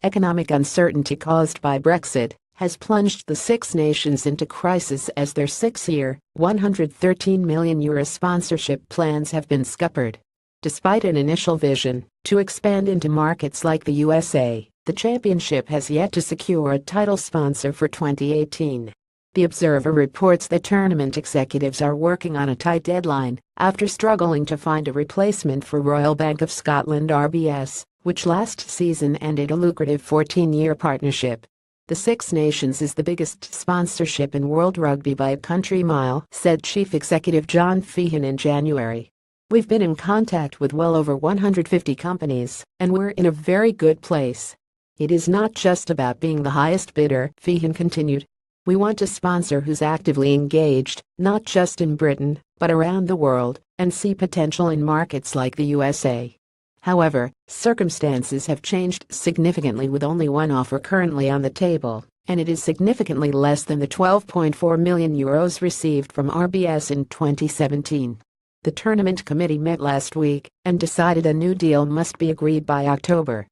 Economic uncertainty caused by Brexit has plunged the Six Nations into crisis as their six-year, €113 million sponsorship plans have been scuppered. Despite an initial vision to expand into markets like the USA, the championship has yet to secure a title sponsor for 2018. The Observer reports that tournament executives are working on a tight deadline after struggling to find a replacement for Royal Bank of Scotland (RBS), which last season ended a lucrative 14-year partnership. The Six Nations is the biggest sponsorship in world rugby by a country mile, said Chief Executive John Feehan in January. We've been in contact with well over 150 companies, and we're in a very good place. It is not just about being the highest bidder, Feehan continued. We want a sponsor who's actively engaged, not just in Britain, but around the world, and see potential in markets like the USA. However, circumstances have changed significantly with only one offer currently on the table, and it is significantly less than the €12.4 million received from RBS in 2017. The tournament committee met last week and decided a new deal must be agreed by October.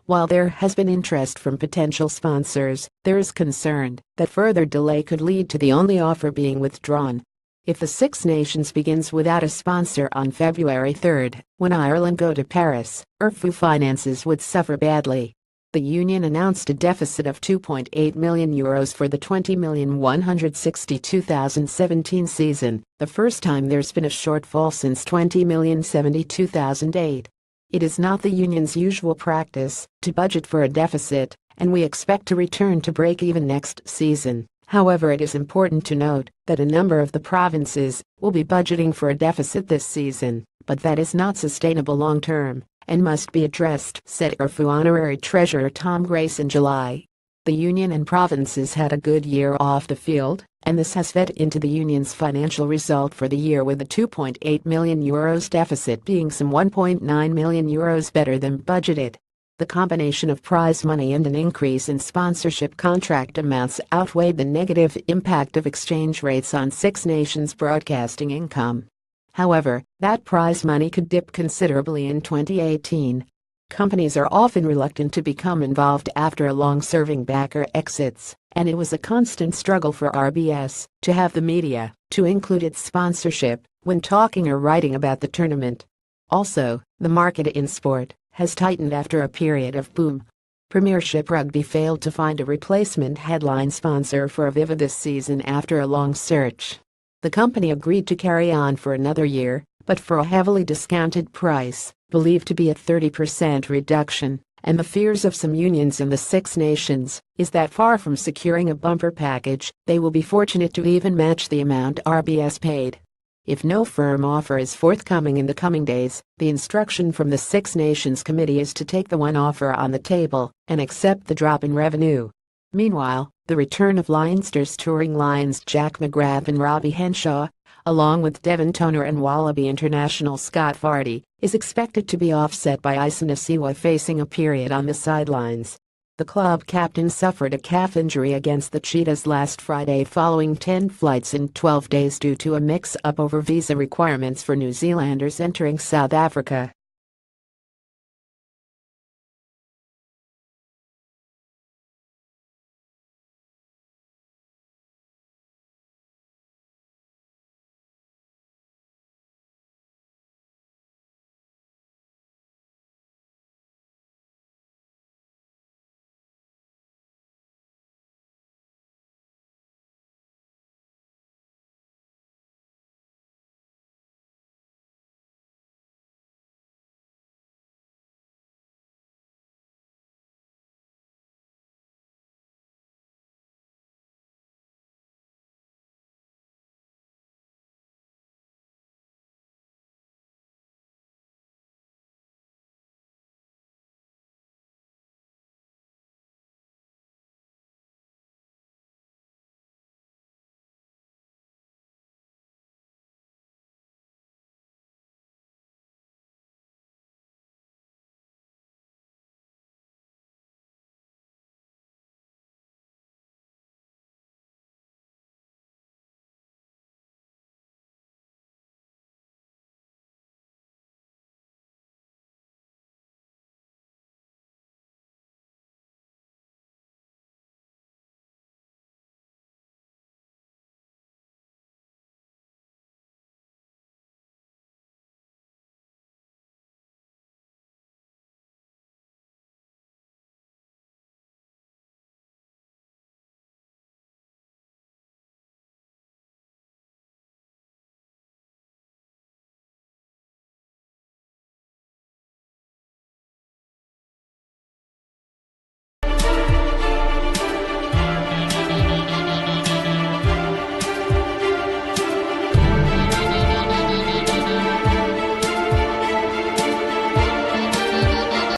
While there has been interest from potential sponsors, there is concern that further delay could lead to the only offer being withdrawn. If the Six Nations begins without a sponsor on February 3, when Ireland go to Paris, IRFU finances would suffer badly. The union announced a deficit of €2.8 million for the 20,162,017 season, the first time there's been a shortfall since 20,072,008. It is not the union's usual practice to budget for a deficit, and we expect to return to break-even next season. However, it is important to note that a number of the provinces will be budgeting for a deficit this season, but that is not sustainable long-term and must be addressed, said IRFU Honorary Treasurer Tom Grace in July. The union and provinces had a good year off the field, and this has fed into the union's financial result for the year, with the €2.8 million deficit being some €1.9 million better than budgeted. The combination of prize money and an increase in sponsorship contract amounts outweighed the negative impact of exchange rates on Six Nations broadcasting income. However, that prize money could dip considerably in 2018. Companies are often reluctant to become involved after a long-serving backer exits, and it was a constant struggle for RBS to have the media to include its sponsorship when talking or writing about the tournament. Also, the market in sport has tightened after a period of boom. Premiership Rugby failed to find a replacement headline sponsor for Aviva this season after a long search. The company agreed to carry on for another year, but for a heavily discounted price, believed to be a 30% reduction, and the fears of some unions in the Six Nations is that far from securing a bumper package, they will be fortunate to even match the amount RBS paid. If no firm offer is forthcoming in the coming days, the instruction from the Six Nations Committee is to take the one offer on the table and accept the drop in revenue. Meanwhile, the return of Leinster's touring Lions Jack McGrath and Robbie Henshaw, along with Devon Toner and Wallaby international Scott Fardy, is expected to be offset by Ison Asiwa facing a period on the sidelines. The club captain suffered a calf injury against the Cheetahs last Friday following 10 flights in 12 days due to a mix-up over visa requirements for New Zealanders entering South Africa.